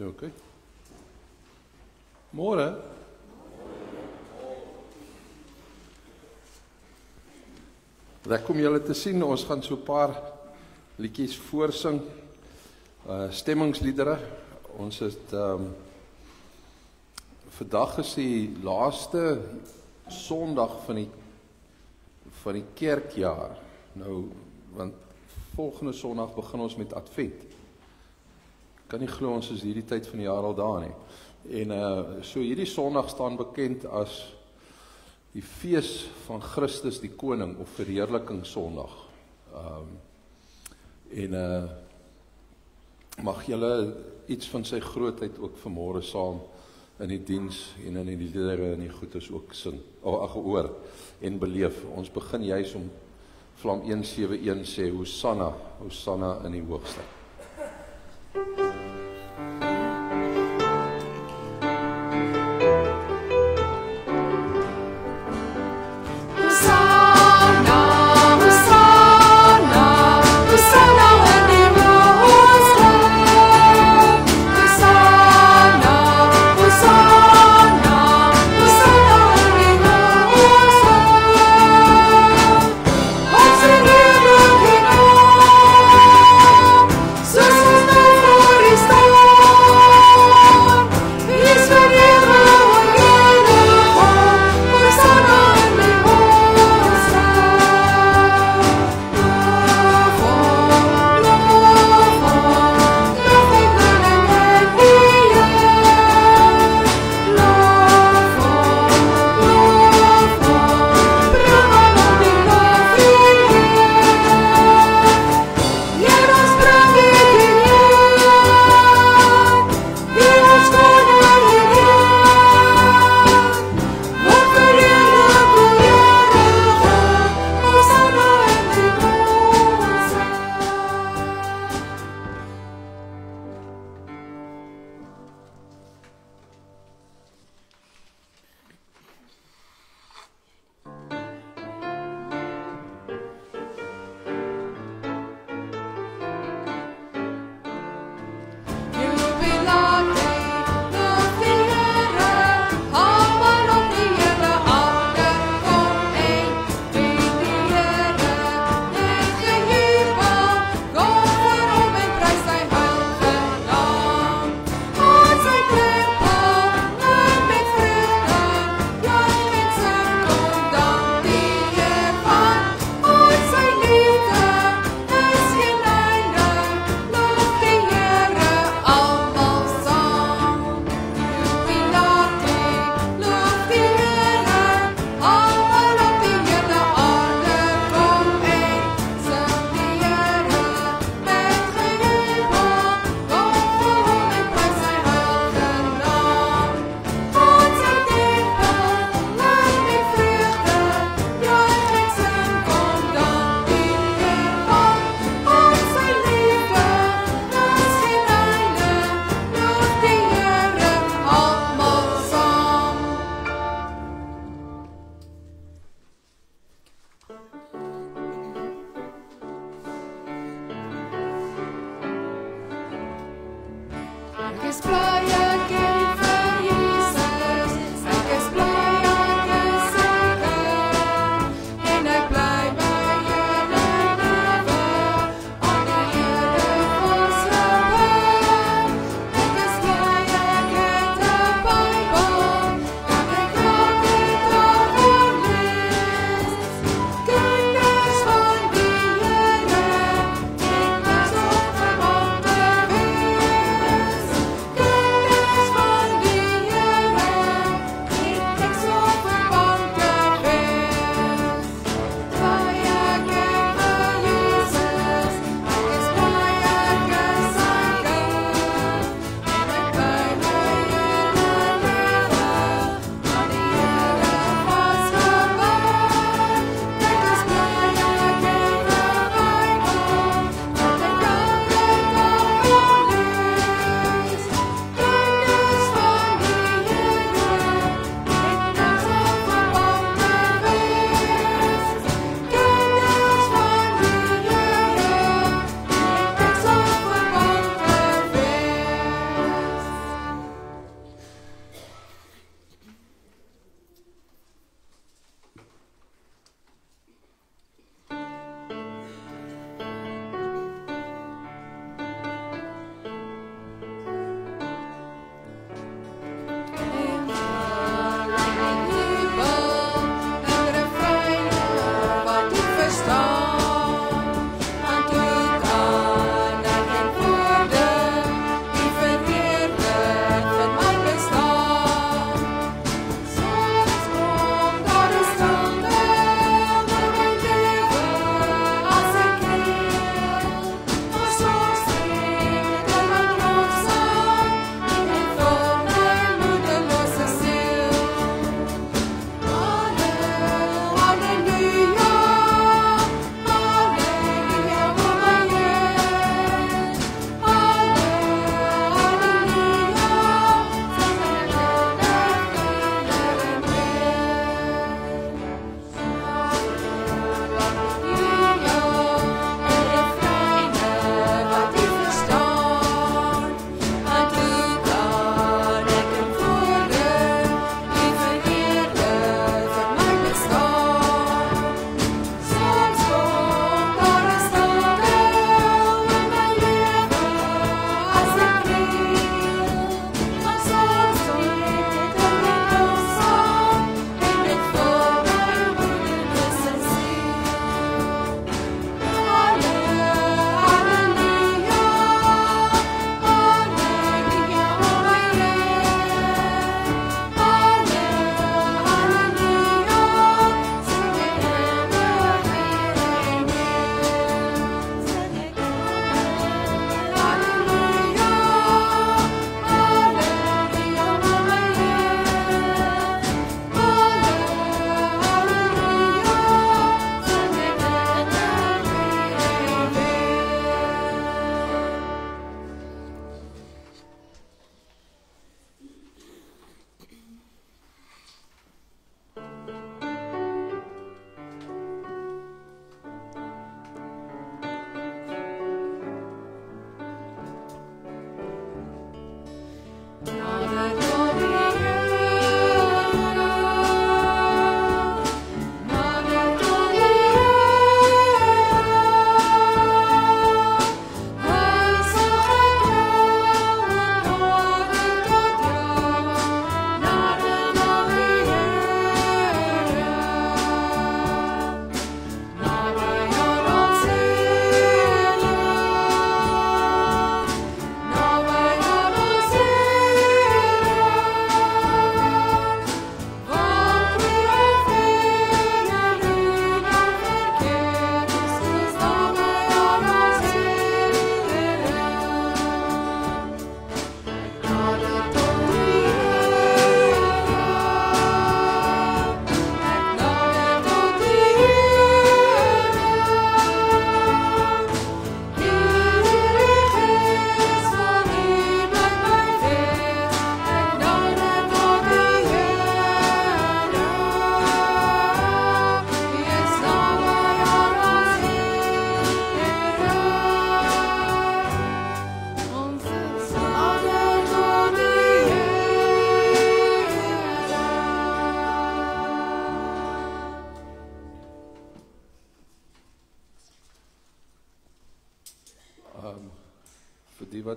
Okay. Môre. Lekker om julle te sien. Ons gaan so 'n paar liedjies voorsing. Stemmingsliedere. Ons het vandag is die laaste Sondag van die kerkjaar. Nou, want volgende Sondag begin ons met Advent. Kan nie glo ons is hierdie tyd van die jaar al daar nie. En so hierdie Sondag staan bekend as die fees van Christus die Koning of verheerliking Sondag. Mag julle iets van sy grootheid ook vanmôre saam in die diens en in die liedere en die goedes ook sing, hoor en beleef. Ons begin juis om Vlam 171 sê, Hosanna, Hosanna in die hoogste.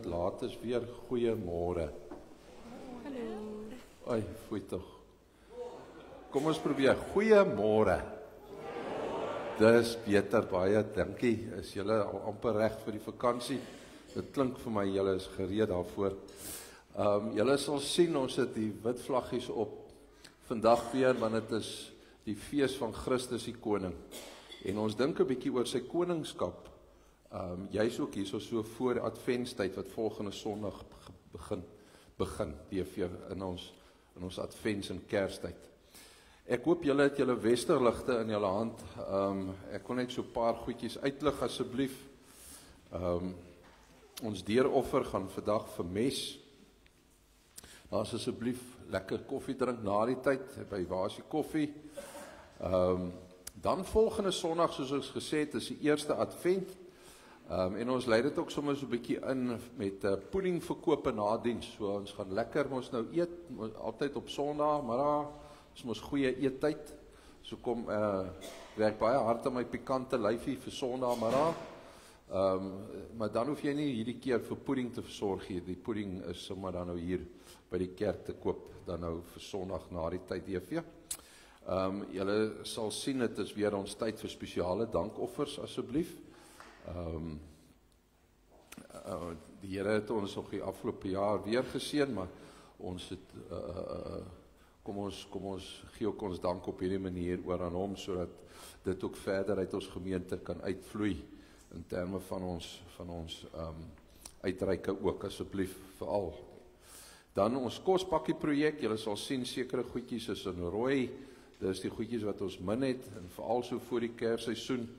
wat laat is weer goeiemôre. Ai, foei tog. Kom ons probeer. Goeiemôre. Dis beter, baie dankie. Is julle al amper reg vir die vakansie? Dit klink vir my julle is gereed daarvoor. Julle sal sien ons het die wit vlaggies op vandag weer, want dit is die fees van Christus die koning. En ons dink 'n bietjie oor sy koningskap. Jy's ook hier so voor adventstyd wat volgende Sondag begin DV in ons advents en Kerstyd. Ek hoop julle het julle westerligte in julle hand. Ek wil net so 'n paar goedjies uitlig asseblief. Ons deuroffer gaan vandag vermes. Daar's asseblief lekker koffie drink na die tyd by Wasie Koffie. Dan volgende Sondag, soos ons gesê het, is die eerste advent. En ons lei dit ook sommer so 'n bietjie in met puddingverkope na diens. So ons gaan lekker ons nou eet, altyd op Sondag, maar daar is mos goeie eettyd. So kom werk baie hard aan my pikante lyfie vir Sondag, maar dan hoef jy nie hierdie keer vir pudding te versorg hier. Die pudding is sommer dan nou hier by die kerk te koop, dan nou vir Sondag na die tyd DV. Julle sal sien, dit is weer ons tyd vir spesiale dankoffers asseblief. Die Here het ons nog die afgelope jaar weer geseën, maar ons het kom ons gee ook ons dank op hierdie manier oor aan hom, sodat dit ook verder uit ons gemeente kan uitvloei in terme van ons uitreike ook asseblief veral. Dan ons kospakkie projek, julle sal sien sekere goedjies is in rooi. Dis die goedjies wat ons min het en veral so voor die Kersseisoen.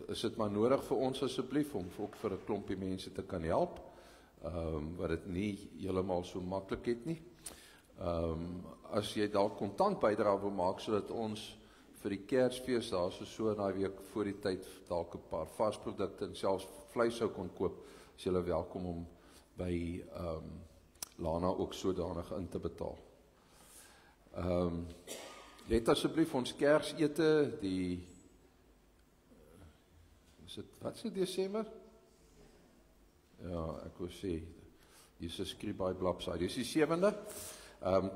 Is dit maar nodig vir ons asseblief om ook vir 'n klompie mense te kan help, wat dit nie heeltemal so maklik het nie. As jy dalk kontant bydra wil maak sodat ons vir die Kersfees daar so in daai week voor die tyd dalk 'n paar varsprodukte en selfs vleis sou kon koop, is julle welkom om by Lana ook sodanig in te betaal. Let asseblief ons Kersete, wat is dit Desember? Ja, ek wil sê, hier is 'n skrif by blapsy. Dis die 7de.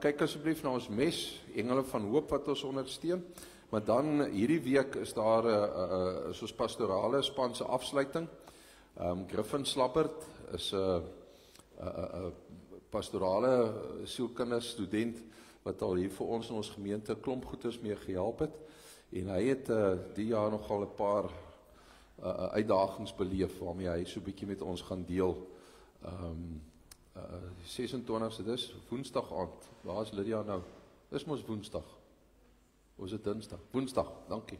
Kyk asseblief na ons mes, Engele van Hoop wat ons ondersteun. Maar dan hierdie week is daar soos pastorale span se afsluiting. Griffin Slabbert is 'n pastorale sielkundige student wat al hier vir ons in ons gemeente klomp goeders mee gehelp het. En hy het die jaar nogal 'n paar uitdagings beleef waarmee hy so 'n bietjie met ons gaan deel. 26ste, dis Woensdag aand. Waar is Lydia nou? Dis mos Woensdag. Of is dit Dinsdag? Woensdag, dankie.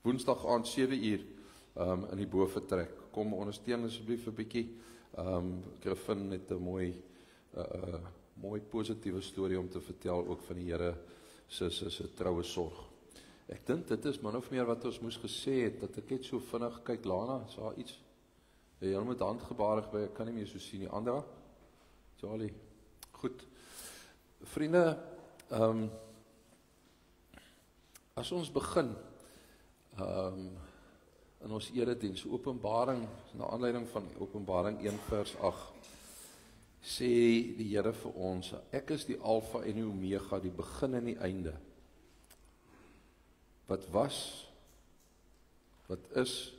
Woensdag aand 7uur in die bovertrek. Kom ondersteun asseblief 'n bietjie. Griffin het 'n mooi positiewe storie om te vertel ook van die Here se troue sorg. Ek dink dit is min of meer wat ons moes gesê het, dat ek net so vinnig kyk. Lana, is daar iets? Jy moet handgebarig by, ek kan nie meer so sien nie. Andra? Charlie? Goed. Vriende, as ons begin in ons erediens, Openbaring, na aanleiding van Openbaring 1 vers 8, sê die Here vir ons, ek is die Alfa en die Omega, die begin en die einde. Wat was, wat is,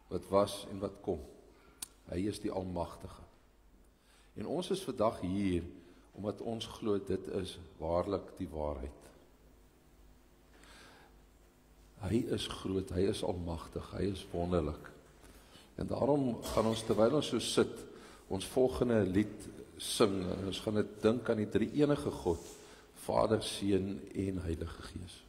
wat was en wat kom. Hy is die Almagtige. En ons is vandag hier, omdat ons glo dit is waarlik die waarheid. Hy is groot, hy is almagtig, hy is wonderlik. En daarom gaan ons, terwyl ons so sit, ons volgende lied sing, en ons gaan dit dink aan die drie enige God, Vader, Seun en Heilige Gees.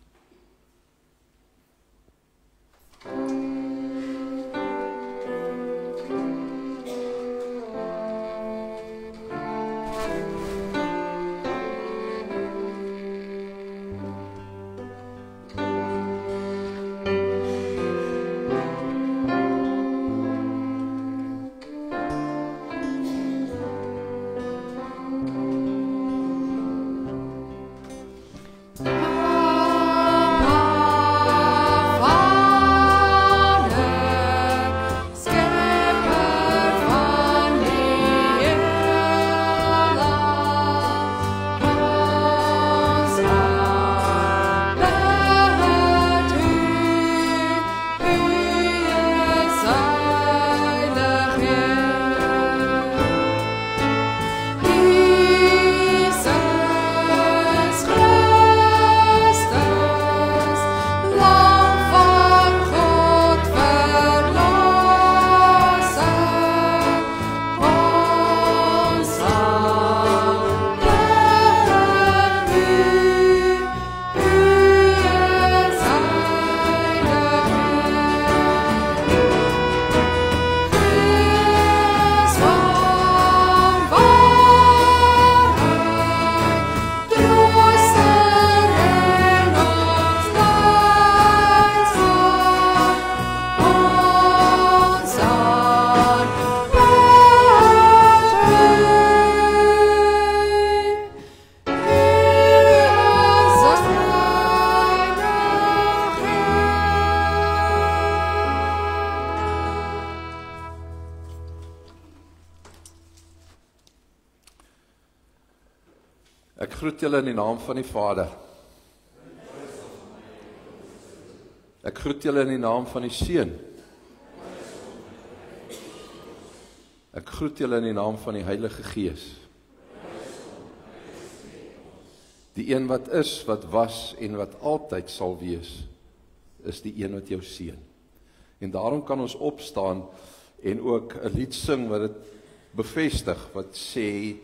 Ek groet julle in die naam van die Vader. Ek groet julle in die naam van die Seun. Ek groet julle in die naam van die Heilige Gees. Die een wat is, wat was en wat altyd sal wees, is die een wat jou seën. En daarom kan ons opstaan en ook 'n lied sing wat dit bevestig, wat sê,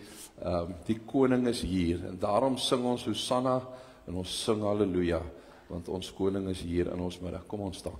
die koning is hier. En daarom sing ons Hosanna en ons sing Halleluja, want ons koning is hier in ons middag. Kom ons staan.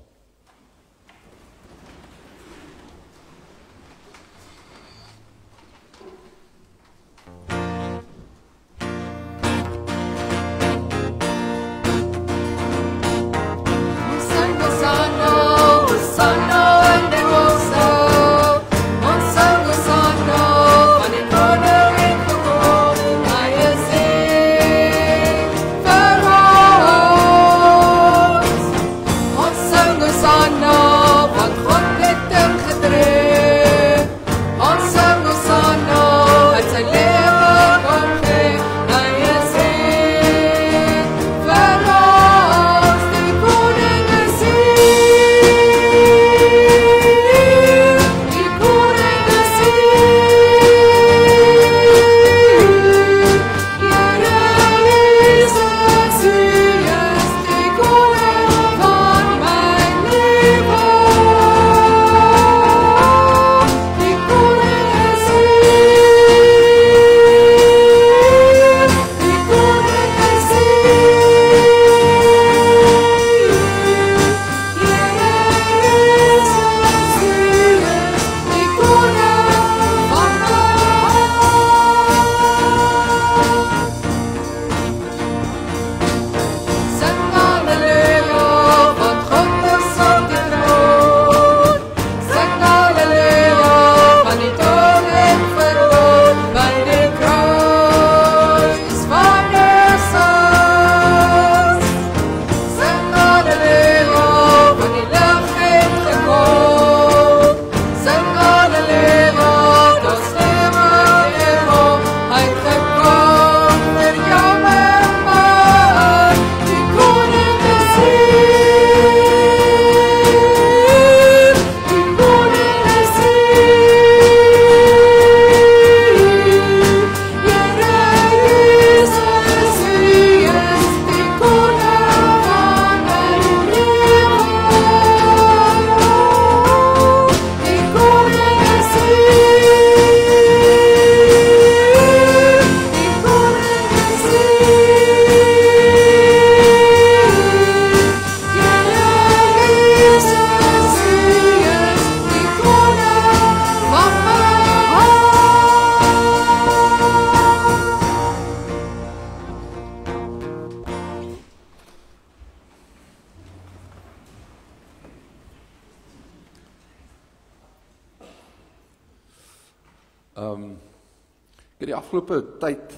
Ek het die afgelope tyd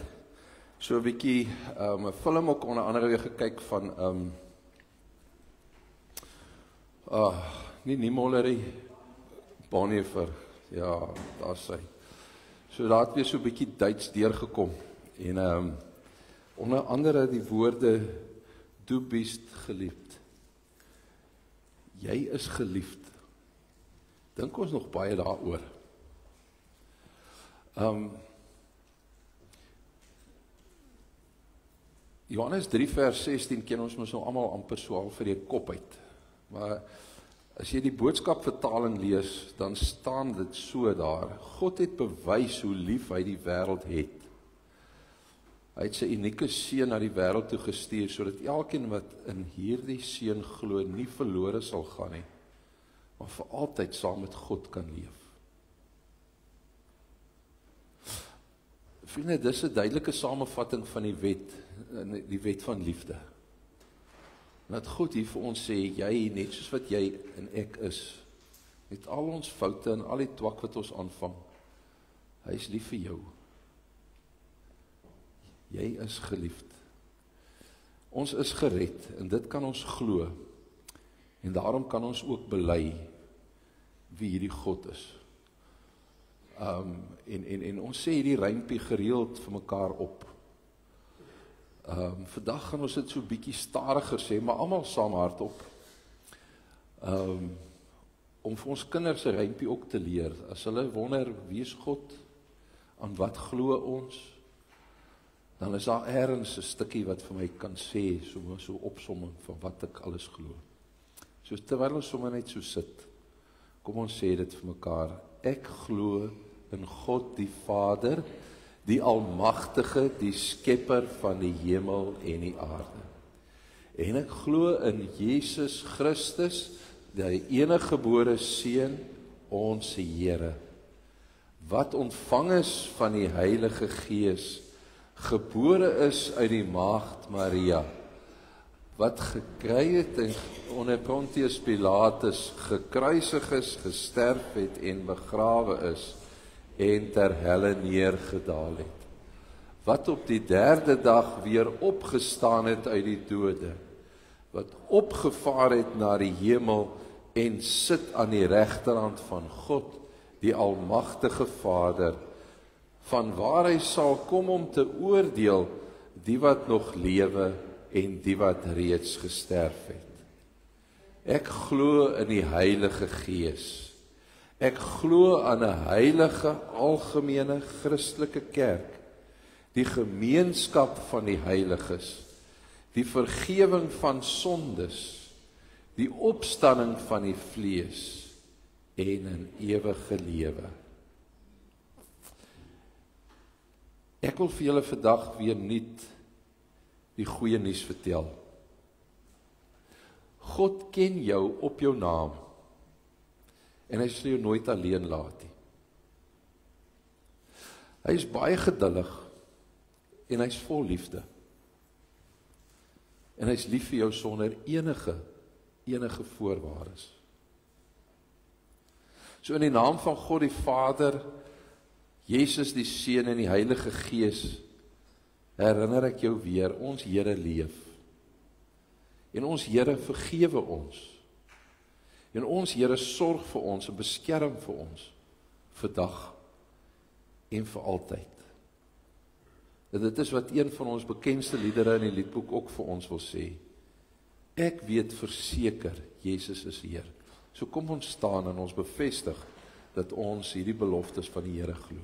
so 'n bietjie 'n film ook onder andere weer gekyk van nie Niemollery, Bonhoeffer, ja, daar sy. So daar het weer so 'n bietjie Duits deurgekom en onder andere die woorde du bist geliebt. Jy is geliefd. Dink ons nog baie daaroor. Johannes 3 vers 16 ken ons mos nou almal amper so al vir die kop uit. Maar as jy die boodskap vertaling lees, dan staan dit so daar. God het bewys hoe lief hy die wêreld het. Hy het sy unieke seun na die wêreld toe gestuur, sodat elkeen wat in hierdie seun glo nie verlore sal gaan nie, maar vir altyd saam met God kan leef. Vriende, dis 'n duidelike samevatting van die wet van liefde. Dat God hier vir ons sê, jy, net soos wat jy en ek is, met al ons foute en al die twak wat ons aanvang, hy is lief vir jou. Jy is geliefd. Ons is gered, en dit kan ons glo, en daarom kan ons ook bely wie hierdie God is. En ons sê hierdie rympie gereeld vir mekaar op. Vandag gaan ons dit so bietjie stadiger sê, maar almal saam hardop. Om vir ons kinders 'n rympie ook te leer. As hulle wonder wie is God, aan wat glo ons, dan is daar ergens 'n stukkie wat vir my kan sê, so opsomming van wat ek alles glo. So terwyl ons sommer net so sit, kom ons sê dit vir mekaar. Ek glo in God die Vader, die Almagtige, die Skepper van die hemel en die aarde. En ek glo in Jesus Christus, die eniggebore Seun, ons Here, wat ontvang is van die Heilige Gees, gebore is uit die maagd Maria, wat gekry het en onder Pontius Pilatus gekruisig is, gesterf het en begrawe is, en ter helle neergedaal het, wat op die 3de dag weer opgestaan het uit die dode, wat opgevaar het na die hemel en sit aan die regterhand van God, die Almagtige Vader, van waar hy sal kom om te oordeel die wat nog lewe en die wat reeds gesterf het. Ek glo in die Heilige Gees. Ek glo aan 'n heilige, algemene Christelike kerk, die gemeenskap van die heiliges, die vergewing van sondes, die opstanding van die vlees en 'n ewige lewe. Ek wil vir julle vandag weer nuut die goeie nuus vertel. God ken jou op jou naam en hy sal jou nooit alleen laat nie. Hy is baie geduldig en hy is vol liefde. En hy is lief vir jou sonder enige voorwaardes. So in die naam van God die Vader, Jesus die Seun en die Heilige Gees, herinner ek jou weer, ons Here leef. En ons Here vergewe ons. En ons Here sorg vir ons en beskerm vir ons, vandag en vir altyd. En dit is wat een van ons bekendste liedere in die liedboek ook vir ons wil sê. Ek weet verseker, Jesus is Heer. So kom ons staan en ons bevestig dat ons hierdie beloftes van die Here glo.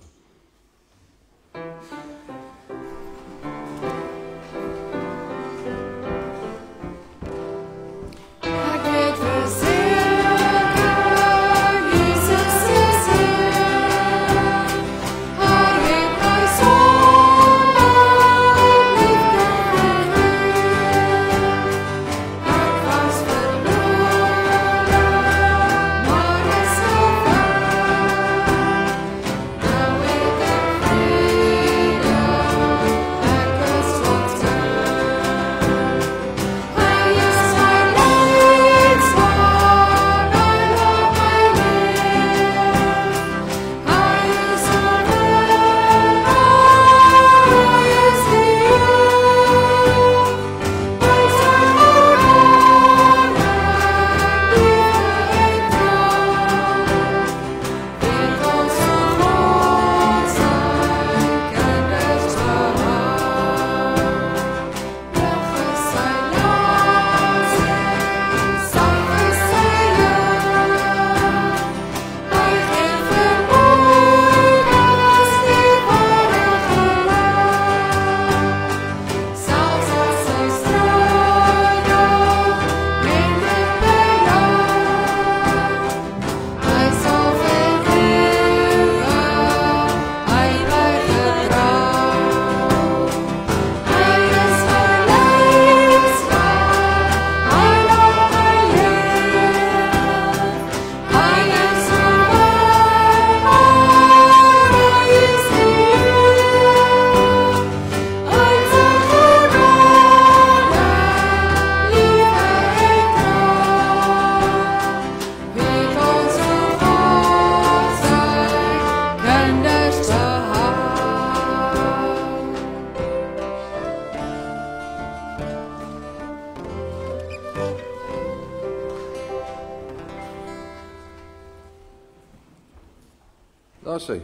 Daar sê,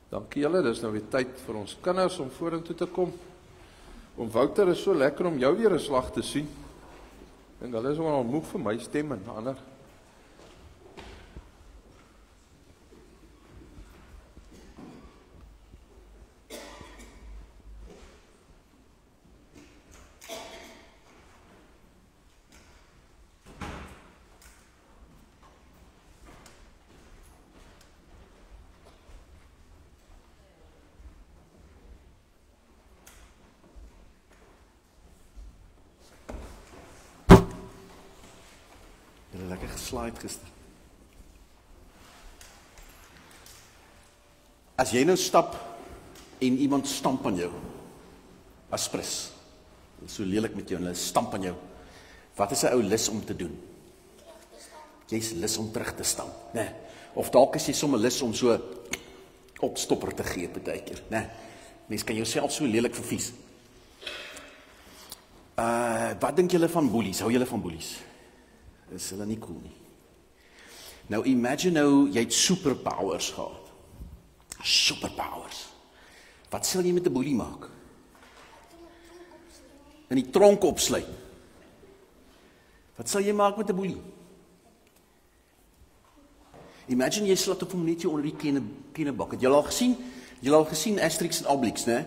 dankie julle, dis nou weer tyd vir ons kinders om vorentoe te kom. Om Wouter is so lekker om jou weer 'n slag te sien. Ek dink hulle is wel moeg vir my stem en ander. Lekker geslaaid gister. As jy nou stap en iemand stamp aan jou, aspres, so lelik met jou en hulle stamp aan jou, wat is 'n ou lus om te doen? Jy's lus om terug te stamp, né? Of dalk is jy sommer lus om so opstopper te gee partykeer, né? Mens kan jouself so lelik vervies. Wat dink julle van boelies? Hou julle van boelies? Is hulle nie cool nie. Nou imagine nou, jy het superpowers gehad. Superpowers. Wat sal jy met 'n boelie maak? In die tronk opsluit. Wat sal jy maak met 'n boelie? Imagine jy slat op hom net hier onder die kennebak. Het jy al gesien Asterix en Obelix, né?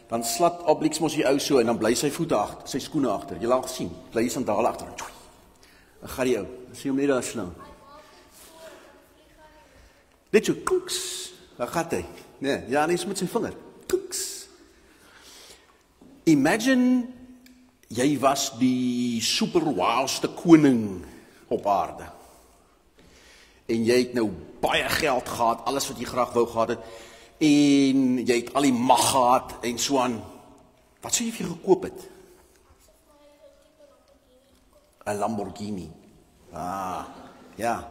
Dan slat Obelix mos die ou so en dan bly sy voete agter, sy skoene agter. Jy al gesien? Bly hy sandale agter. Dan gaan die ou, dan sien hom net daar snou. Net so, koeks, dan gaat hy. Nee, ja, nie met sy vinger. Koeks. Imagine, jy was die super wowste koning op aarde. En jy het nou baie geld gehad, alles wat jy graag wou gehad het, en jy het al die mag gehad, en so aan. Wat sou jy vir gekoop het? 'n Lamborghini. Ja.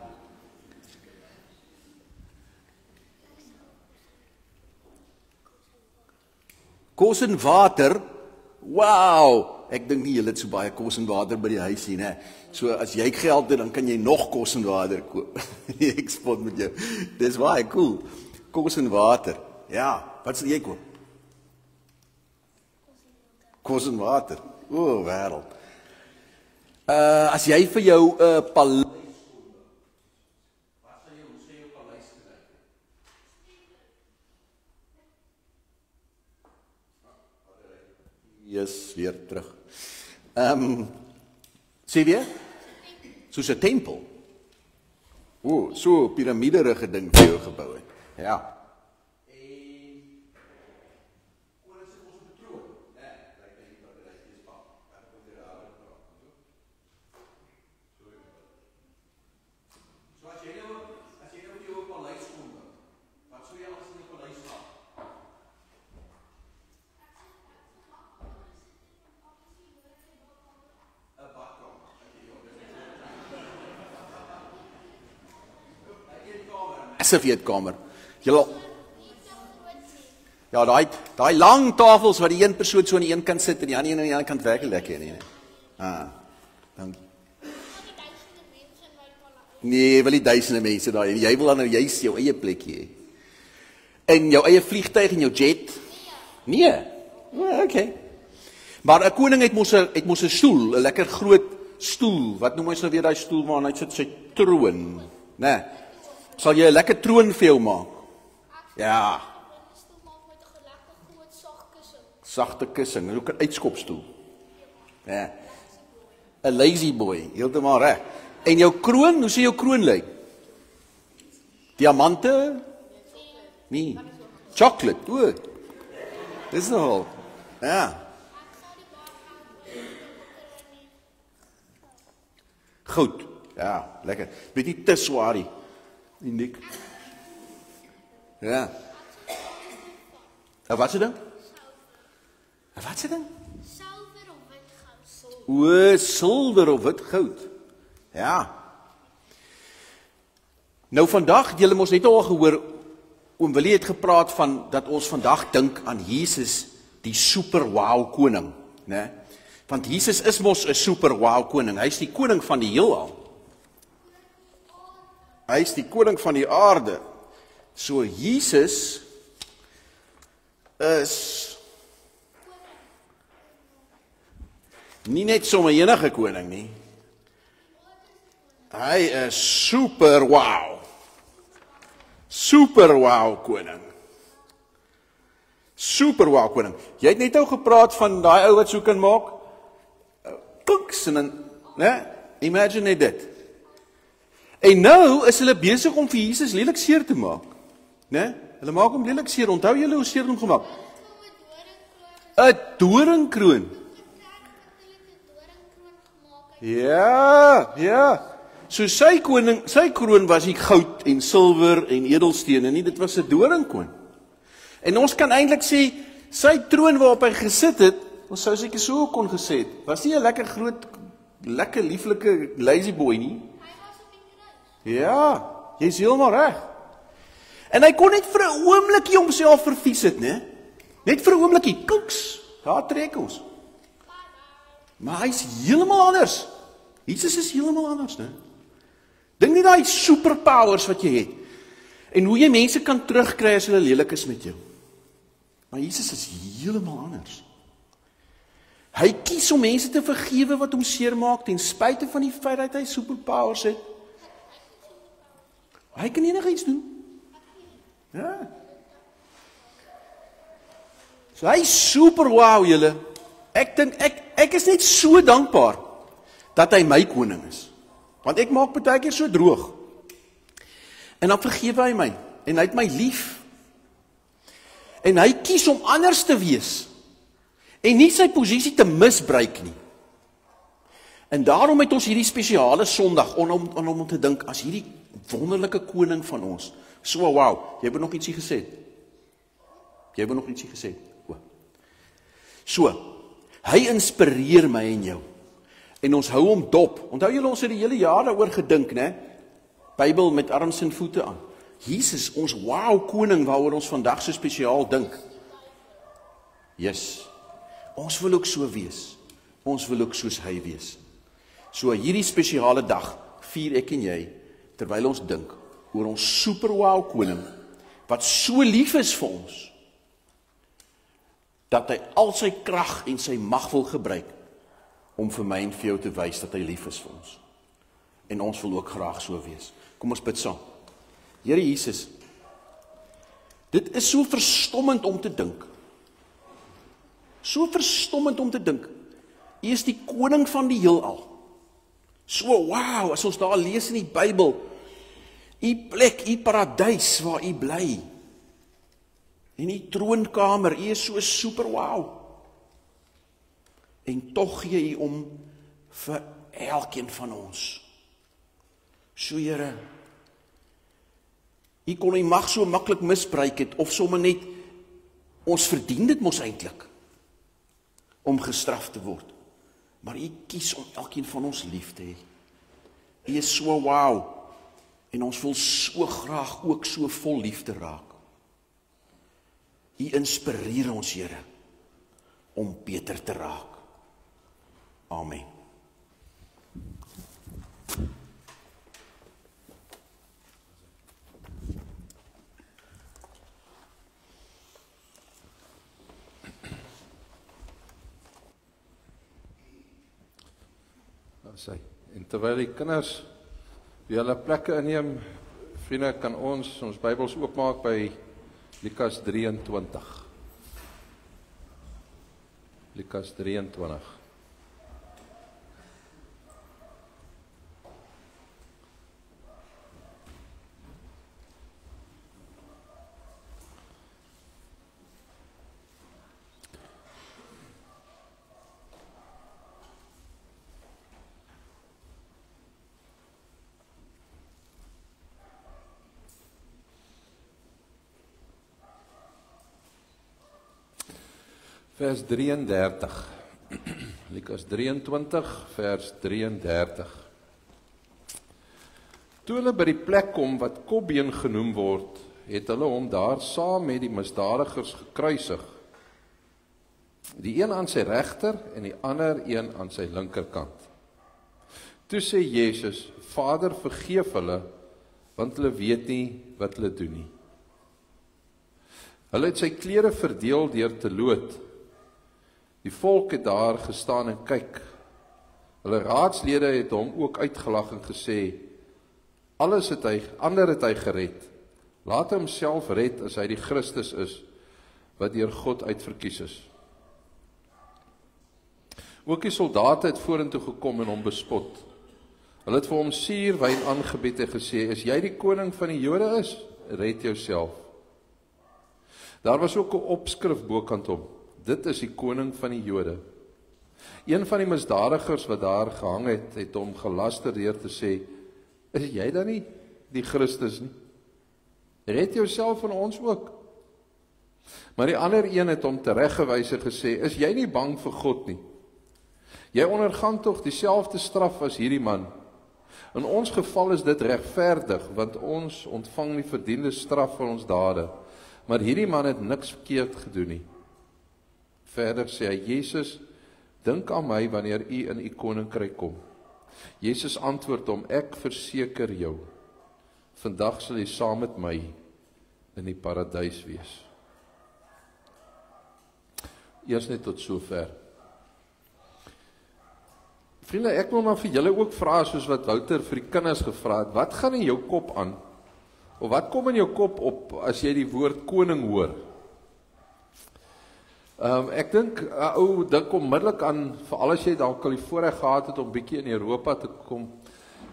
Kos en water. Wow, ek dink nie jy het so baie kos en water by die huis nie, né? So as jy geld het, dan kan jy nog kos en water koop. Ek spot met jou. Dis baie cool. Kos en water. Ja, wat sal jy koop? Kos en water. O, wêreld. As jy vir jou paleis, wat sal jy sê jou paleis kry? Yes, weer terug. Sê weer? Soos 'n tempel. O, so 'n piramiderige ding vir jou gebou het. Ja. Massive eetkamer. Ja, daai lang tafels wat die een persoon so aan die een kant sit en die ander aan die ander kant werk lekker nie. Dan nee, wil die duisende mense daai. Jy wil dan nou juist jou eie plekkie hê. En jou eie vliegtuig en jou jet? Nee. Okay. Maar 'n koning het mos 'n stoel, 'n lekker groot stoel. Wat noem ons nou weer daai stoel waar hy sit, sy troon, né? Sal jy 'n lekker troon vir jou maak? Ja. Sagte kussing, ook 'n uitskopstoel. Ja. 'n lazy boy, heeltemal reg. En jou kroon, hoe sien jou kroon lyk? Diamante? Nee. Chocolate, o. Dis nou. Ja. Goed. Ja, lekker. Bietjie te swaar nie. Nik. Ja. Wat is dit? Wat is dit? Silwer of wit goud. O, silwer of wit goud. Ja. Nou vandag, julle mos net al gehoor, oom Willie het gepraat van dat ons vandag dink aan Jesus, die super wow koning, né? Want Jesus is mos 'n super wow koning. Hy is die koning van die heelal. Hy is die koning van die aarde. So Jesus is Nie net sommer enige koning nie. Hy is super wow. Super wow koning. Super wow koning. Jy het net nou gepraat van daai ou wat so kan maak. Pinks en dan, né? Imagine net dit. En nou is hulle besig om vir Jesus lelik seer te maak. Né? Hulle maak hom lelik seer. Onthou julle hoe seer hom gemaak? 'n doringkroon. Ja. So sy kroon was nie goud en silwer en edelstene nie, dit was 'n doringkroon. En ons kan eintlik sê sy troon waarop hy gesit het, ons sou seker so kon gesê het, was nie 'n lekker groot, lekker lieflike lazy boy nie. Ja, jy's heeltemal reg. En hy kon net vir 'n oombliekie homself vervies het, né? Net vir 'n oombliekie, kliks, daar trek ons. Maar hy's heeltemal anders. Jesus is heeltemal anders, né? Dink nie daai superpowers wat jy het. En hoe jy mense kan terugkry as hulle lelik is met jou. Maar Jesus is heeltemal anders. Hy kies om mense te vergewe wat hom seermaak ten spyte van die feit dat hy superpowers het. Hy kan enigiets doen. Ja. So hy is super wow, julle. Ek dink ek is net so dankbaar dat hy my koning is. Want ek maak baie keer so droog. En dan vergewe hy my en hy het my lief. En hy kies om anders te wees en nie sy posisie te misbruik nie. En daarom het ons hierdie spesiale Sondag om te dink as hierdie wonderlike koning van ons. So wow, jy het nog ietsie gesê. So, hy inspireer my en jou. En ons hou hom dop. Onthou julle, ons het die hele jaar daaroor gedink, né? Bybel met arms en voete aan. Jesus, ons wow koning waaroor ons vandag so spesiaal dink. Yes. Ons wil ook so wees. Ons wil ook soos hy wees. So hierdie spesiale dag vier ek en jy terwyl ons dink oor ons super wow koning wat so lief is vir ons dat hy al sy krag en sy mag wil gebruik om vir my en vir jou te wys dat hy lief is vir ons. En ons wil ook graag so wees. Kom ons bid saam. Here Jesus, dit is so verstommend om te dink. So verstommend om te dink. U is die koning van die heelal. So wow, as ons daar lees in die Bybel, u plek, u paradys waar u bly. En die troonkamer, u is so super wow. En tog gee u om vir elkeen van ons. So Here, u kon die mag so maklik misbruik het, of sommer net, ons verdien dit mos eintlik, om gestraf te word. Maar u kies om elkeen van ons lief te hê. U is so wow, en ons wil so graag ook so vol liefde raak. U inspireer ons, Here, om beter te raak. Amen. En terwyl die kinders die hulle plekke inneem, vriende, kan ons Bybels oopmaak by Lukas 23. Lukas 23. Vers 33, Lukas 23, vers 33. Toe hulle by die plek kom wat Kopbeen genoem word, het hulle hom daar saam met die misdadigers gekruisig. Die een aan sy regter en die ander een aan sy linkerkant. Toe sê Jesus, Vader, vergeef hulle, want hulle weet nie wat hulle doen nie. Hulle het sy klere verdeel deur te loot. Die volk het daar gestaan en kyk. Hulle raadslede het hom ook uitgelag en gesê, ander het hy gered. Laat hom self red as hy die Christus is, wat deur God uitverkies is. Ook die soldate het vorentoe gekom en hom bespot. Hulle het vir hom suurwyn aangebied en gesê, is jy die koning van die Jode is? Red jouself. Daar was ook 'n opskrif bokant hom. Dit is die koning van die Jode. Een van die misdadigers wat daar gehang het, het hom gelaster deur te sê, is jy dan nie die Christus nie? Red jouself en ons ook. Maar die ander een het hom tereggewys en gesê, is jy nie bang vir God nie? Jy ondergaan tog dieselfde straf as hierdie man. In ons geval is dit regverdig, want ons ontvang die verdiende straf vir ons dade. Maar hierdie man het niks verkeerd gedoen nie. Verder sê hy, Jesus, dink aan my wanneer u in u koninkryk kom. Jesus antwoord hom, ek verseker jou, vandag sal jy saam met my in die paradys wees. Eers net tot sover. Vriende, ek wil maar vir julle ook vra, soos wat Wouter vir die kinders gevra het, wat gaan in jou kop aan? Of wat kom in jou kop op as jy die woord koning hoor? Ek dink, ou dink onmiddellik aan, veral as jy dalk al die voorreg gehad het om bietjie in Europa te kom,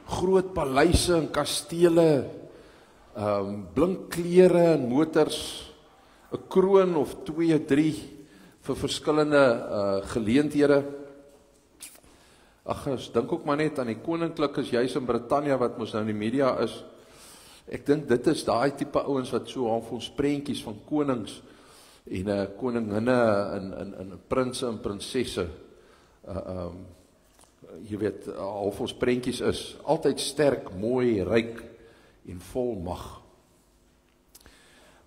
groot paleise en kastele, blink klere en motors, 'n kroon of 2, 3 vir verskillende geleenthede. Ag, ek dink ook maar net aan die koninklikes juis in Brittanje wat mos nou in die media is. Ek dink dit is daai tipe ouens wat so half ons prentjies van konings en koninginne en prinse en prinsesse jy weet, half ons prentjies is altyd sterk, mooi, ryk en vol mag.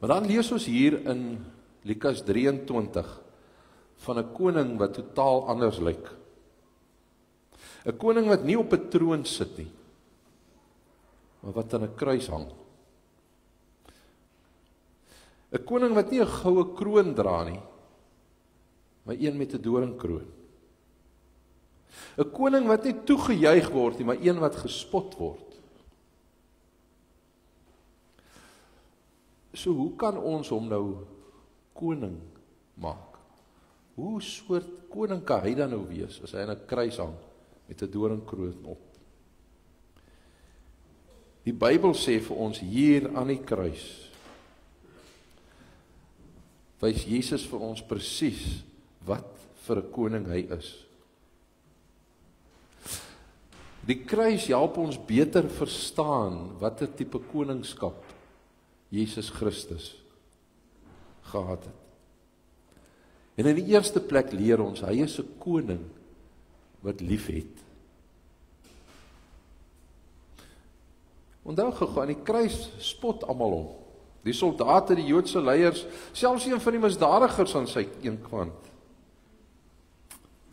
Maar dan lees ons hier in Lukas 23 van 'n koning wat totaal anders lyk. 'n Koning wat nie op 'n troon sit nie, maar wat aan 'n kruis hang. 'n Koning wat nie 'n goue kroon dra nie, maar een met 'n doringkroon. 'n Koning wat nie toegejuig word nie, maar een wat gespot word. So hoe kan ons hom nou koning maak? Hoe soort koning kan hy dan nou wees, as hy aan 'n kruis hang, met 'n doringkroon op? Die Bybel sê vir ons hier aan die kruis, wys Jesus vir ons presies wat vir 'n koning hy is. Die kruis help ons beter verstaan watter tipe koningskap Jesus Christus gehad het. En in die eerste plek leer ons, hy is 'n koning wat lief het. Onthou gou, aan die kruis spot almal hom. Die soldate, die Joodse leiers, selfs een van die misdadigers aan sy een kant.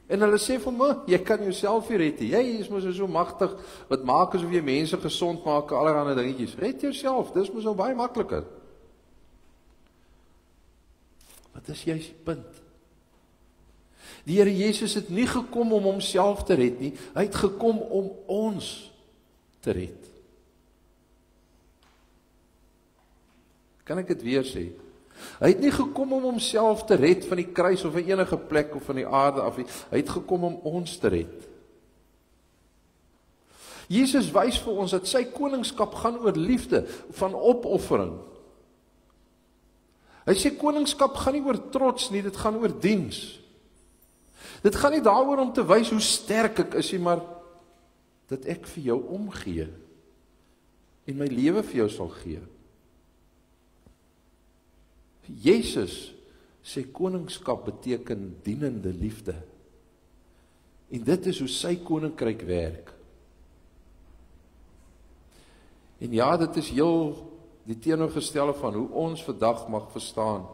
En hulle sê vir hom, jy kan jouself nie red nie. Jy is mos so magtig, wat maak asof jy mense gesond maak, allerlei dingetjies. Red jouself, dis mos nou baie makliker. Wat is juist die punt? Die Here Jesus het nie gekom om homself te red nie, hy het gekom om ons te red. Kan ek dit weer sê? Hy het nie gekom om homself te red van die kruis of van enige plek of van die aarde af nie. Hy het gekom om ons te red. Jesus wys vir ons dat sy koningskap gaan oor liefde, van opoffering. Hy sê koningskap gaan nie oor trots nie, dit gaan oor diens. Dit gaan nie daaroor om te wys hoe sterk ek is nie, maar dat ek vir jou omgee en my lewe vir jou sal gee. Jesus sê koningskap beteken dienende liefde. En dit is hoe sy koninkryk werk. En ja, dit is heel die teenoorgestelde van hoe ons vandag mag verstaan.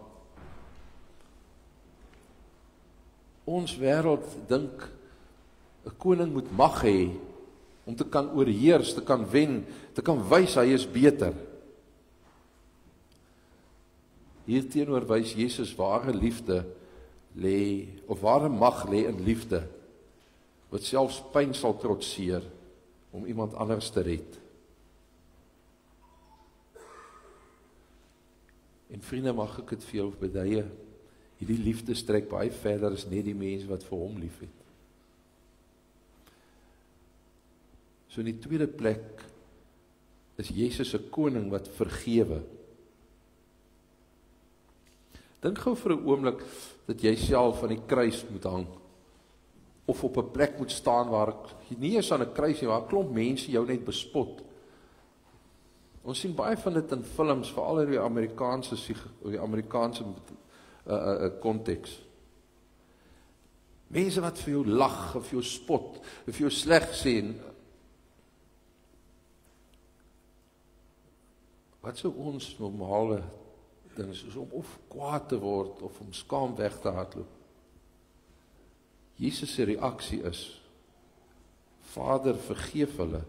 Ons wêreld dink 'n koning moet mag hê om te kan oorheers, te kan wen, te kan wys hy is beter. Hierteenoor wys Jesus ware liefde lê, of ware mag lê in liefde. wat selfs pyn sal trotseer om iemand anders te red. En vriende, mag ek dit vir jou beduie, hierdie liefde strek baie verder as net die mense wat vir hom lief het. So in die tweede plek is Jesus 'n koning wat vergewe. Dink gou vir 'n oomblik dat jy self aan die kruis moet hang, of op 'n plek moet staan waar nie eens aan 'n kruis nie, waar 'n klomp mense jou net bespot. Ons sien baie van dit in films, veral in die Amerikaanse konteks. Mense wat vir jou lag, of jou spot, of jou sleg sê. Wat sou ons normale ding is om of kwaad te word, of om skaam weg te hardloop? Jesus se reaksie is, Vader, vergeef hulle,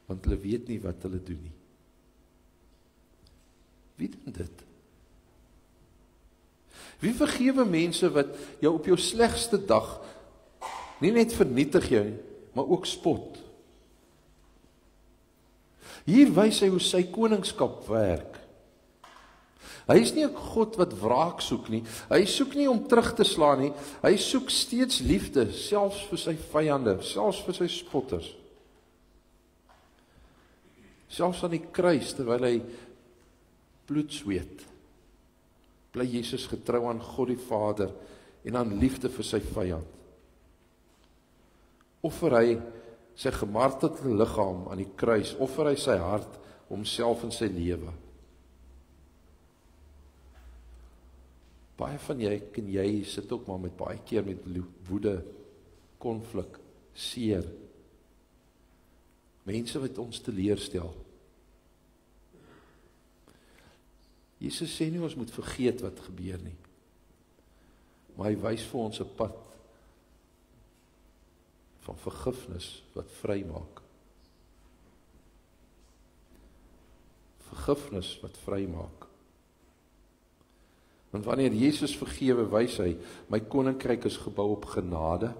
want hulle weet nie wat hulle doen nie. Wie doen dit? Wie vergewe mense wat jou op jou slegste dag nie net vernietig jou, maar ook spot? Hier wys hy hoe sy koningskap werk. Hy is nie 'n God wat wraak soek nie. Hy soek nie om terug te slaan nie. Hy soek steeds liefde, selfs vir sy vyande, selfs vir sy spotters. Selfs aan die kruis, terwyl hy bloed sweet, bly Jesus getrou aan God die Vader en aan liefde vir sy vyand. Offer hy sy gemartelde liggaam aan die kruis, offer hy sy hart, homself en sy lewe. Baie van jy en jy sit ook maar met baie keer met woede, konflik, seer. Mense wat ons teleurstel. Jesus sê nie ons moet vergeet wat gebeur nie. Maar hy wys vir ons 'n pad van vergifnis wat vrymaak. Vergifnis wat vrymaak. Want wanneer Jesus vergewe, wys hy, my koninkryk is gebou op genade,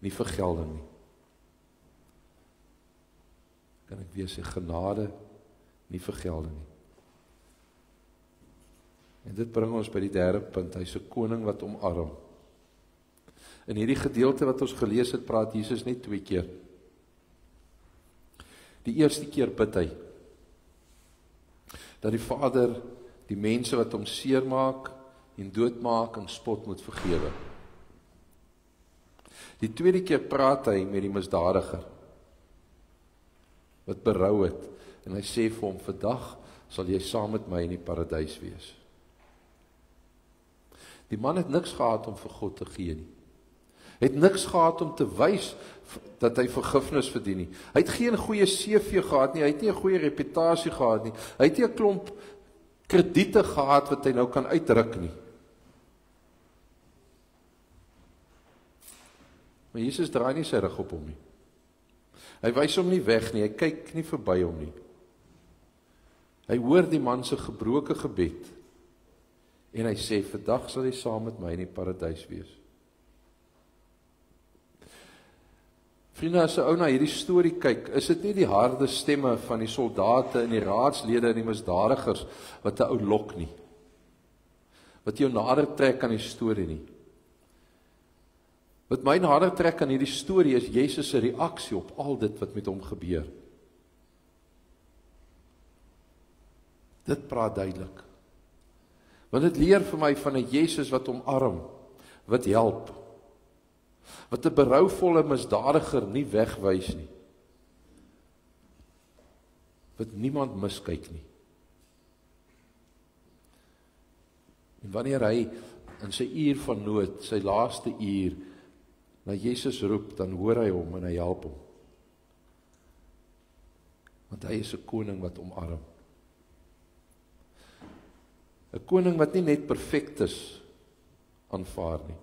nie vergelding nie. Kan ek weer sê, genade, nie vergelding nie. En dit bring ons by die derde punt, hy is 'n koning wat omarm. In hierdie gedeelte wat ons gelees het, praat Jesus net 2 keer. Die eerste keer bid hy, dat die Vader die mense wat hom seermaak en doodmaak en spot moet vergewe. Die tweede keer praat hy met die misdadiger, wat berou het, en hy sê vir hom, vandag sal jy saam met my in die paradys wees. Die man het niks gehad om vir God te gee nie. Hy het niks gehad om te wys dat hy vergifnis verdien nie. Hy het geen goeie CV gehad nie, hy het nie 'n goeie reputasie gehad nie, hy het nie 'n klomp krediete gehad wat hy nou kan uitdruk nie. Maar Jesus draai nie sy rug op hom nie. Hy wys hom nie weg nie, hy kyk nie verby hom nie. Hy hoor die man se gebroke gebed en hy sê, vandag sal jy saam met my in die paradys wees. Vriende, as 'n ou na hierdie storie kyk, is dit nie die harde stemme van die soldate en die raadslede en die misdadigers wat 'n ou lok nie. Wat jou nader trek aan die storie nie. Wat my nader trek aan hierdie storie is Jesus se reaksie op al dit wat met hom gebeur. Dit praat duidelik. Want dit leer vir my van 'n Jesus wat omarm, wat help, wat 'n berouvolle misdadiger nie wegwys nie, wat niemand miskyk nie. En wanneer hy in sy uur van nood, sy laaste uur, na Jesus roep, dan hoor hy hom en hy help hom. Want hy is 'n koning wat omarm. 'n Koning wat nie net perfektes aanvaar nie,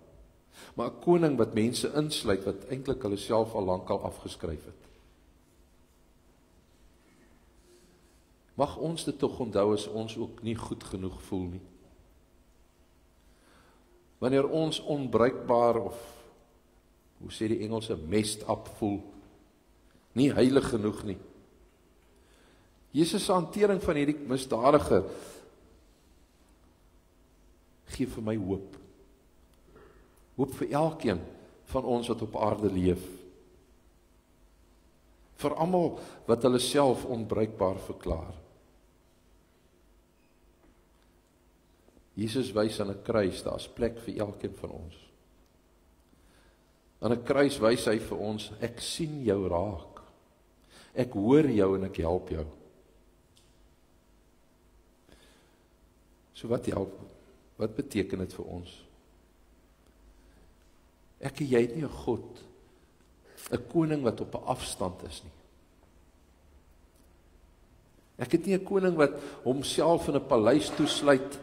maar 'n koning wat mense insluit wat eintlik hulle self al lankal afgeskryf het. Mag ons dit tog onthou as ons ook nie goed genoeg voel nie. Wanneer ons onbruikbaar of hoe sê die Engelse, messed up voel. Nie heilig genoeg nie. Jesus se hantering van hierdie misdadiger gee vir my hoop. Hoop vir elkeen van ons wat op aarde leef. Vir almal wat hulle self onbruikbaar verklaar. Jesus wys aan 'n kruis, daar's plek vir elkeen van ons. Aan 'n kruis wys hy vir ons, ek sien jou raak. Ek hoor jou en ek help jou. So wat help? Wat beteken dit vir ons? Ek en jy het nie 'n God, 'n koning wat op 'n afstand is nie. Ek het nie 'n koning wat homself in 'n paleis toesluit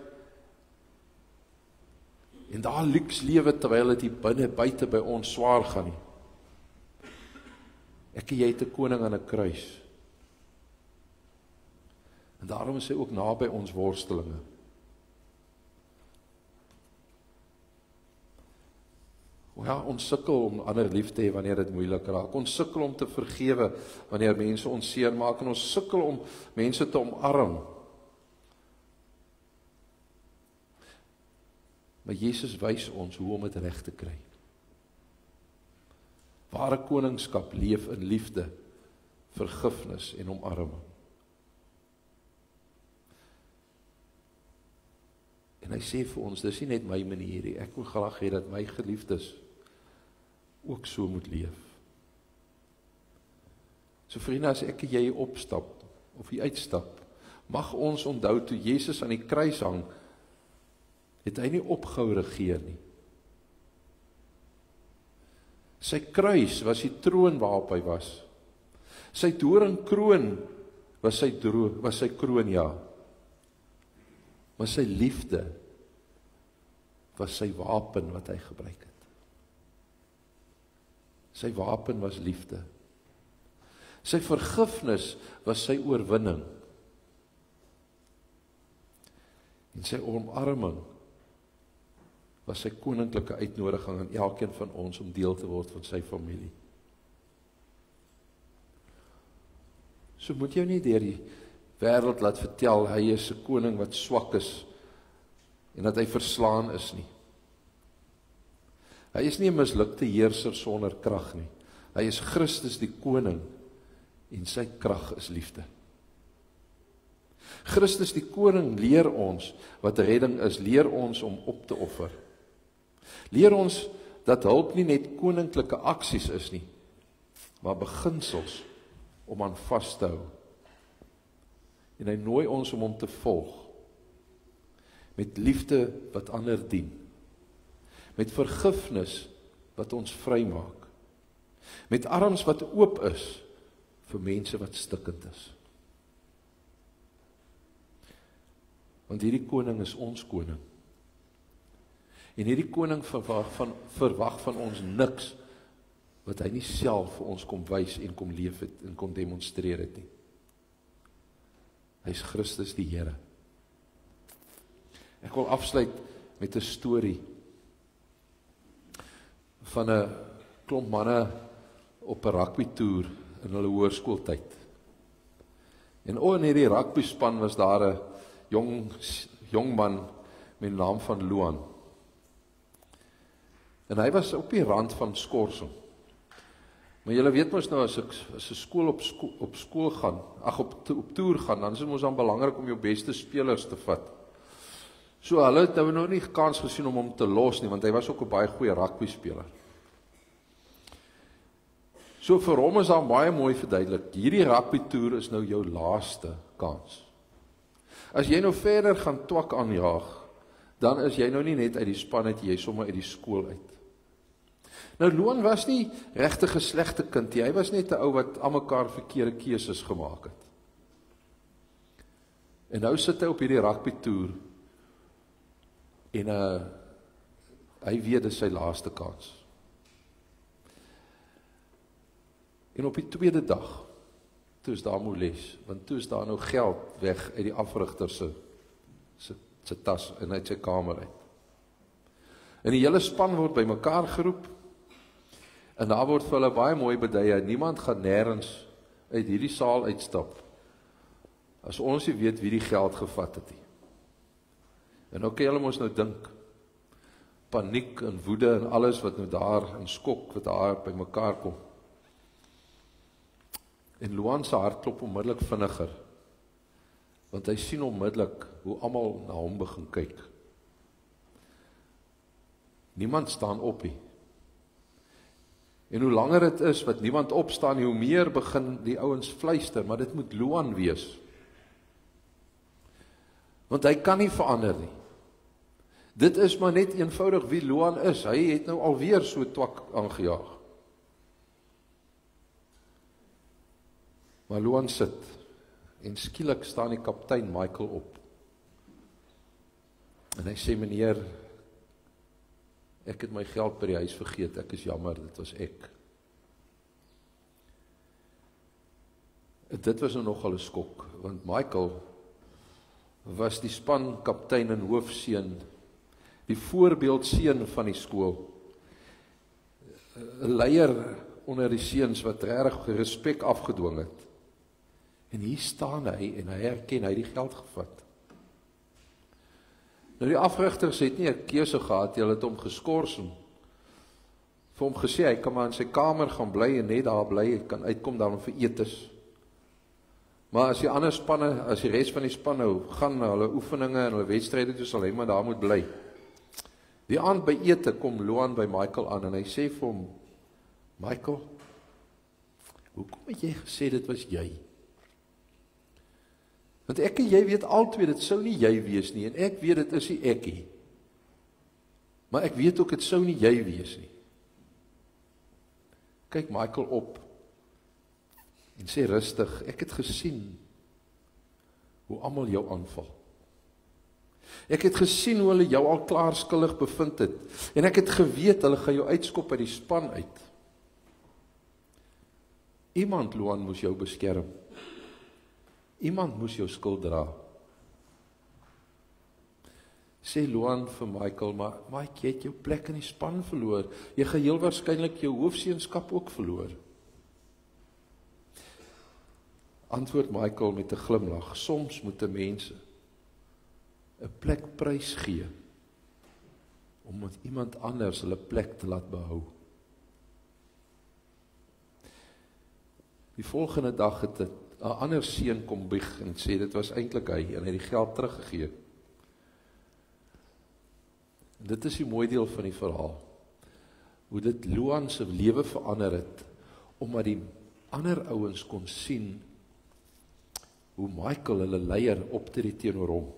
en daar luks lewe terwyl dit hier binne buite by ons swaar gaan nie. Ek en jy het 'n koning aan 'n kruis. En daarom is hy ook naby ons worstelinge. Ja, ons sukkel om ander lief te hê wanneer dit moeilik raak. Ons sukkel om te vergewe wanneer mense ons seer maak en ons sukkel om mense te omarm. Maar Jesus wys ons hoe om dit reg te kry. Ware koningskap leef in liefde, vergifnis en omarming. En hy sê vir ons, dis nie net my manier nie, ek wil graag hê dat my geliefdes ook so moet leef. So vriende, as ek en jy opstap, of jy uitstap, mag ons onthou toe Jesus aan die kruis hang, het hy nie opgehou regeer nie. Sy kruis was die troon waarop hy was. Sy doringkroon was sy kroon, ja. Maar sy liefde was sy wapen wat hy gebruik het. Sy wapen was liefde. Sy vergifnis was sy oorwinning. En sy omarming was sy koninklike uitnodiging aan elkeen van ons om deel te word van sy familie. So moet jy nie deur die wêreld laat vertel, hy is 'n koning wat swak is, en dat hy verslaan is nie. Hy is nie 'n mislukte heerser sonder krag nie. Hy is Christus die koning, en sy krag is liefde. Christus die koning leer ons wat redding is, leer ons om op te offer. Leer ons dat hulp nie net koninklike aksies is nie, maar beginsels om aan vas te hou. En hy nooi ons om hom te volg, met liefde wat ander dien, met vergifnis wat ons vrymaak, met arms wat oop is vir mense wat stikkend is. Want hierdie koning is ons koning. En hierdie koning verwag van ons niks wat hy nie self vir ons kom wys en kom leef het en kom demonstreer het nie. Hy is Christus die Here. Ek wil afsluit met 'n storie van 'n klomp manne op 'n rugbytoer in hulle hoërskooltyd. En in hierdie rugbyspan was daar 'n jong man met die naam van Luan. En hy was op die rand van skorsing. Maar julle weet mos nou, as 'n skool op skool gaan, op toer gaan, dan is dit mos dan belangrik om jou beste spelers te vat. So hulle het nou nog nie kans gesien om hom te los nie, want hy was ook 'n baie goeie rugby speler. So vir hom is daar baie mooi verduidelik, hierdie rugby toer is nou jou laaste kans. As jy nou verder gaan twak aanjaag, dan is jy nou nie net uit die span uit, jy is sommer uit die skool uit. Nou Luan was nie regtig 'n slegte kind, hy was net 'n ou wat almekaar verkeerde keuses gemaak het. En nou sit hy op hierdie rugby toer en hy weet dit is sy laaste kans. En op die tweede dag, toe is daar moles, want toe is daar nou geld weg uit die afrigter se tas en uit sy kamer uit. En die hele span word bymekaar geroep, En daar word vir hulle baie mooi bedui, niemand gaan nêrens uit hierdie saal uitstap, as ons nie weet wie die geld gevat het nie. En nou kan julle mos nou dink, paniek en woede en alles wat nou daar in skok, wat daar by mekaar kom. En Luan se hart klop onmiddellik vinniger, want hy sien onmiddellik hoe almal na hom begin kyk. Niemand staan op nie. En hoe langer dit is wat niemand opstaan, hoe meer begin die ouens fluister, maar dit moet Luan wees. Want hy kan nie verander nie. Dit is maar net eenvoudig wie Luan is. Hy het nou alweer so twak aangejaag. Maar Luan sit, en skielik staan die kaptein Michael op. En hy sê, meneer, ek het my geld by die huis vergeet, ek is jammer, dit was ek. En dit was nou nogal 'n skok, want Michael was die spankaptein en hoofseun, die voorbeeldseun van die skool, 'n leier onder die seuns wat regtig respek afgedwing het. En hier staan hy en hy erken hy het die geld gevat. Nou die afrigters het nie 'n keuse gehad, hulle het hom geskort en vir hom gesê hy kan maar in sy kamer gaan bly en net daar bly, hy kan uitkom daarom vir etes. Maar as die ander spanne, as die res van die span nou gaan na hulle oefeninge en hulle wedstryde toe, sal hy maar daar moet bly. Die aand by ete kom Luan by Michael aan en hy sê vir hom, Michael, hoekom het jy gesê dit was jy? Want ek en jy weet altyd, dit sou nie jy wees nie, en ek weet dit is nie ek nie. Maar ek weet ook, dit sou nie jy wees nie. Kyk Michael op, en sê rustig, ek het gesien, hoe almal jou aanval. Ek het gesien hoe hulle jou al klaar skuldig bevind het, en ek het geweet, hulle gaan jou uitskop uit die span uit. Iemand, Luan, moes jou beskerm. Iemand moes jou skuld dra. Sê Luan vir Michael, maar Mike, jy het jou plek in die span verloor. Jy gaan heel waarskynlik jou hoofseunskap ook verloor. Antwoord Michael met 'n glimlag, soms moet 'n mens 'n plek prys gee, om met iemand anders hulle plek te laat behou. Die volgende dag het 'n ander seun kom bieg en sê dit was eintlik hy en hy het die geld teruggegee. En dit is die mooi deel van die verhaal. Hoe dit Luan se lewe verander het, omdat die ander ouens kon sien hoe Michael hulle leier optree teenoor hom.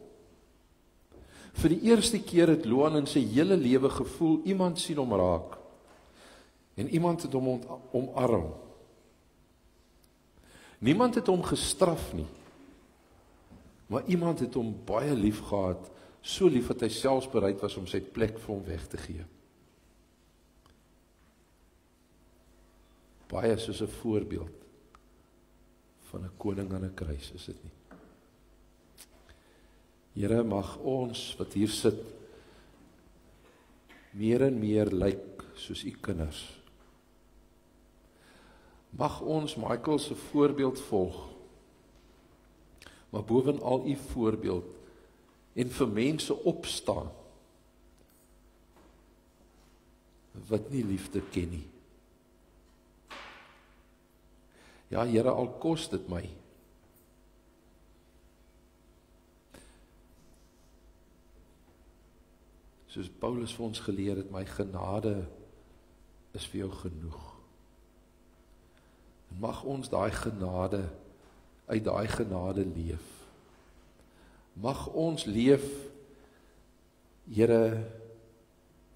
Vir die eerste keer het Luan in sy hele lewe gevoel, iemand sien hom raak. En iemand het hom omarm. Niemand het hom gestraf nie, maar iemand het hom baie lief gehad, so lief dat hy selfs bereid was om sy plek vir hom weg te gee. Baie soos 'n voorbeeld van 'n koning aan 'n kruis, is dit nie? Here, mag ons wat hier sit, meer en meer lyk soos u kinders. Mag ons Michael se voorbeeld volg, maar bovenal u voorbeeld, en vir mense opstaan, wat nie liefde ken nie. Ja, Here, al kos dit my. Soos Paulus vir ons geleer het, my genade is vir jou genoeg. En mag ons daai genade, uit daai genade leef. Mag ons leef, Here,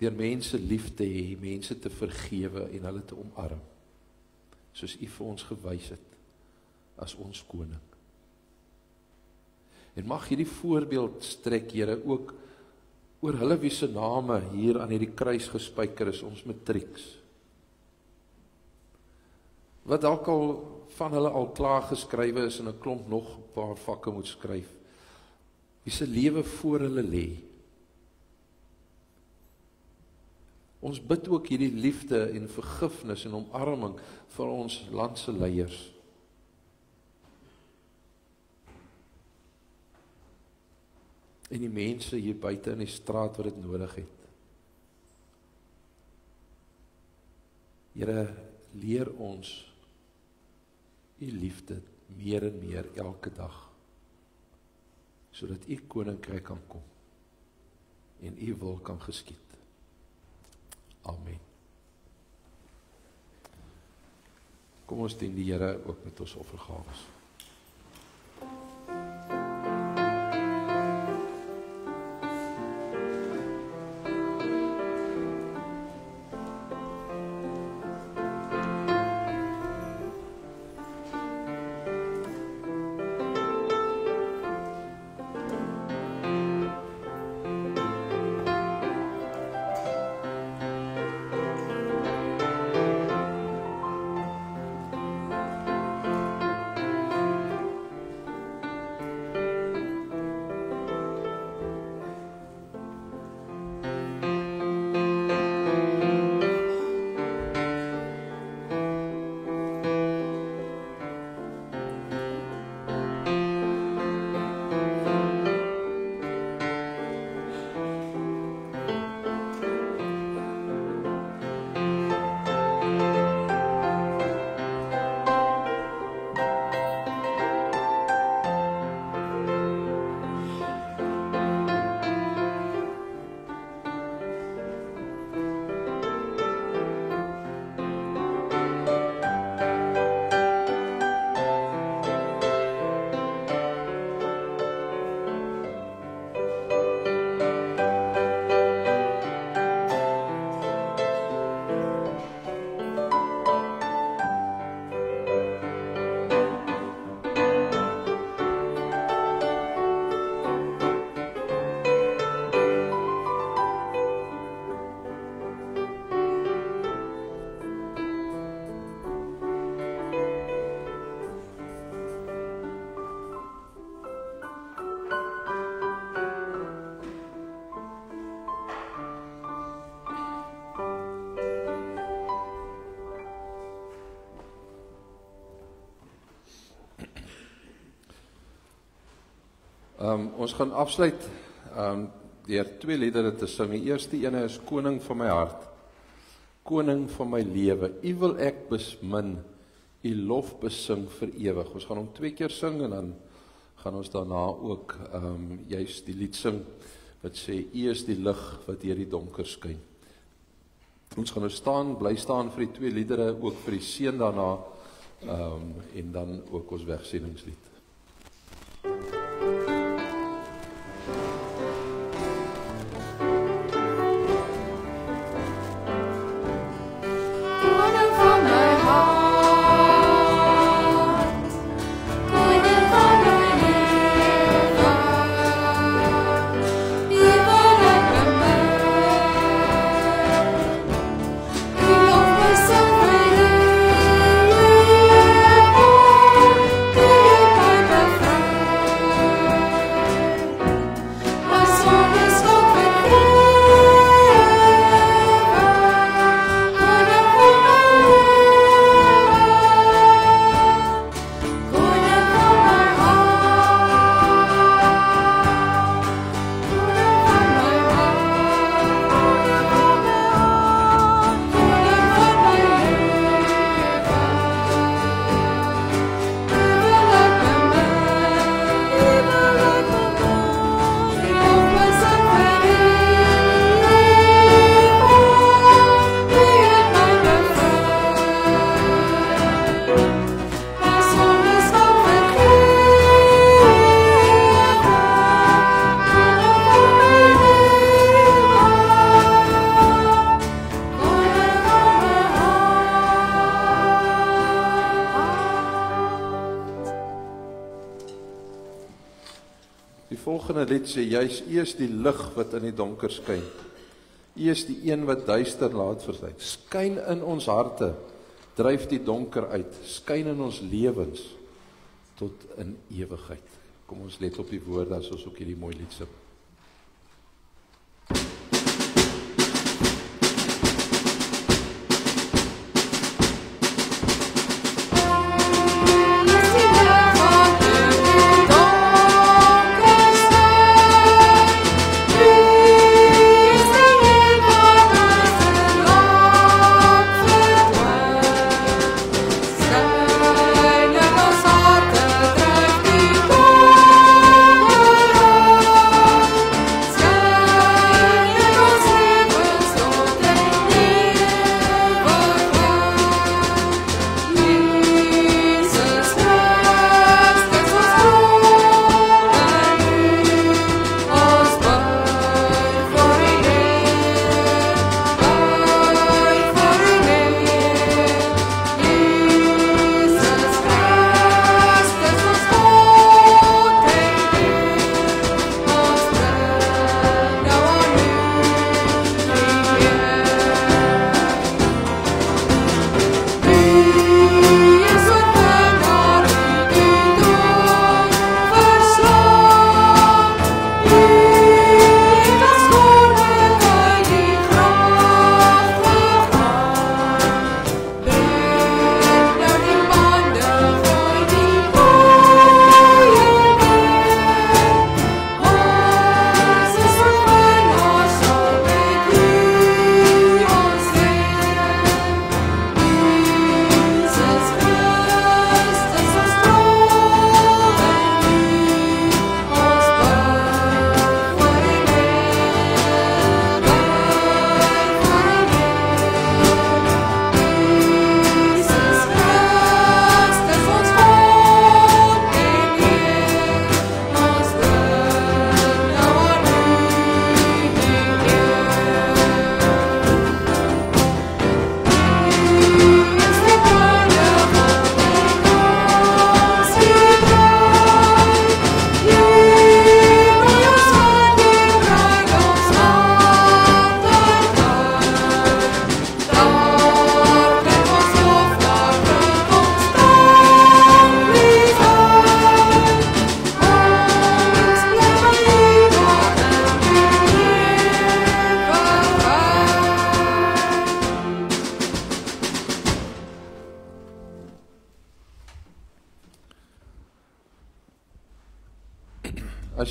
deur mense lief te hê, mense te vergewe en hulle te omarm, soos u vir ons gewys het, as ons koning. En mag hierdie voorbeeld strek, Here, ook oor hulle wie se name hier aan hierdie kruis gespyker is, ons matrieks. Wat dalk al van hulle al klaar geskrywe is en 'n klomp nog 'n paar vakke moet skryf. Wie se lewe voor hulle lê. Ons bid ook hierdie liefde en vergifnis en omarming vir ons landse leiers. En die mense hier buite in die straat wat dit nodig het. Here, leer ons u liefde meer en meer elke dag, sodat u koninkryk kan kom en u wil kan geskied. Amen. Kom ons dien die Here ook met ons offergawes. Ons gaan afsluit deur 2 liedere te sing. Die eerste ene is Koning van my hart, Koning van my lewe. U wil ek besmin, u lof besing vir ewig. Ons gaan hom 2 keer sing en dan gaan ons daarna ook juist die lied sing wat sê, u is die lig wat deur die donker skyn. Ons gaan nou bly staan vir die 2 liedere, ook vir die seën daarna en dan ook ons wegsendingslid. Lied sê, juis u is die lig wat in die donker skyn. U is die een wat duister laat verdwyn. Skyn in ons harte, dryf die donker uit. Skyn in ons lewens tot in ewigheid. Kom ons let op die woorde as ons ook hierdie mooi lied sing.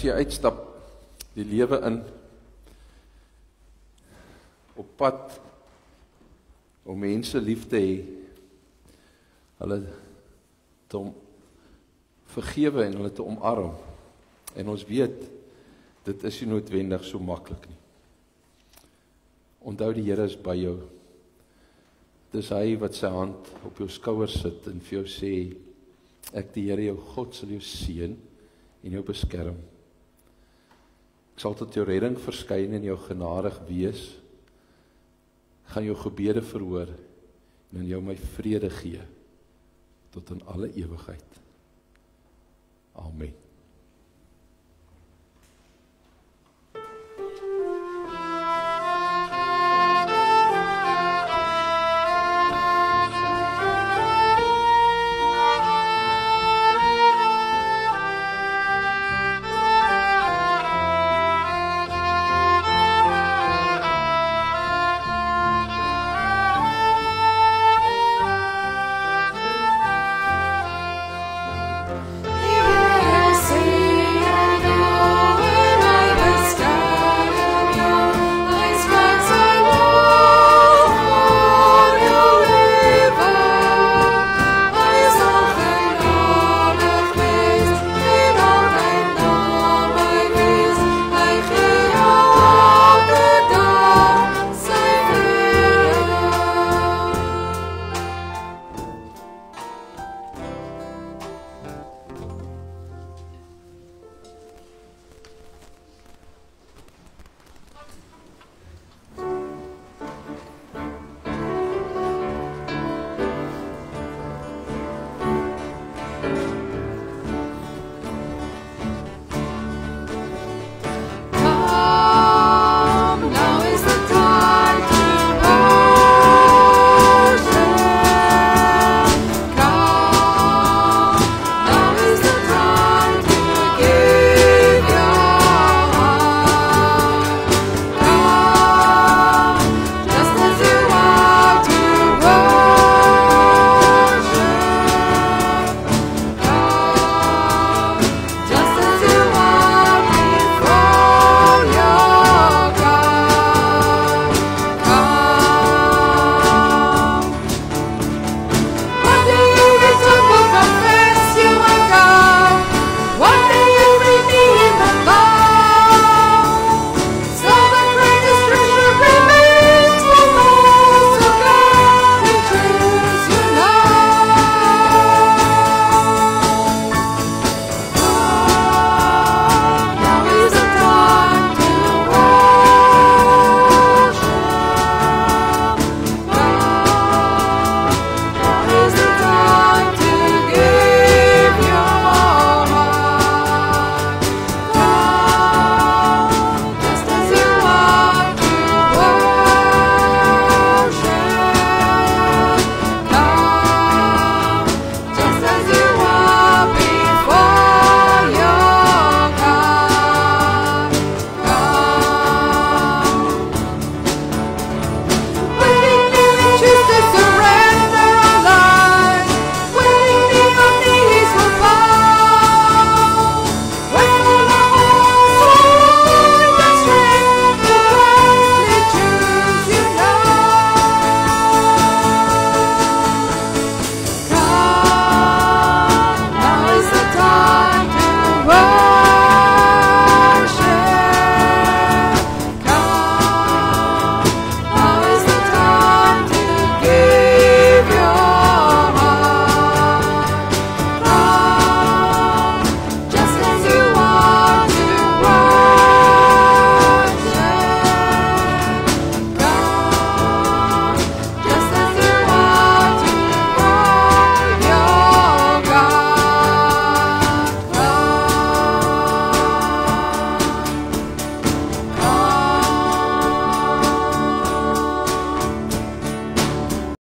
as jy uitstap die lewe in, op pad om mense lief te hê, hulle te vergewe en hulle te omarm. En ons weet, dit is nie noodwendig so maklik nie. Onthou, die Here is by jou. Dis hy wat sy hand op jou skouer sit en vir jou sê, ek die Here jou God sal jou seën en jou beskerm. Ek sal tot jou redding verskyn en jou genadig wees, gaan jou gebede verhoor en jou my vrede gee tot in alle ewigheid. Amen.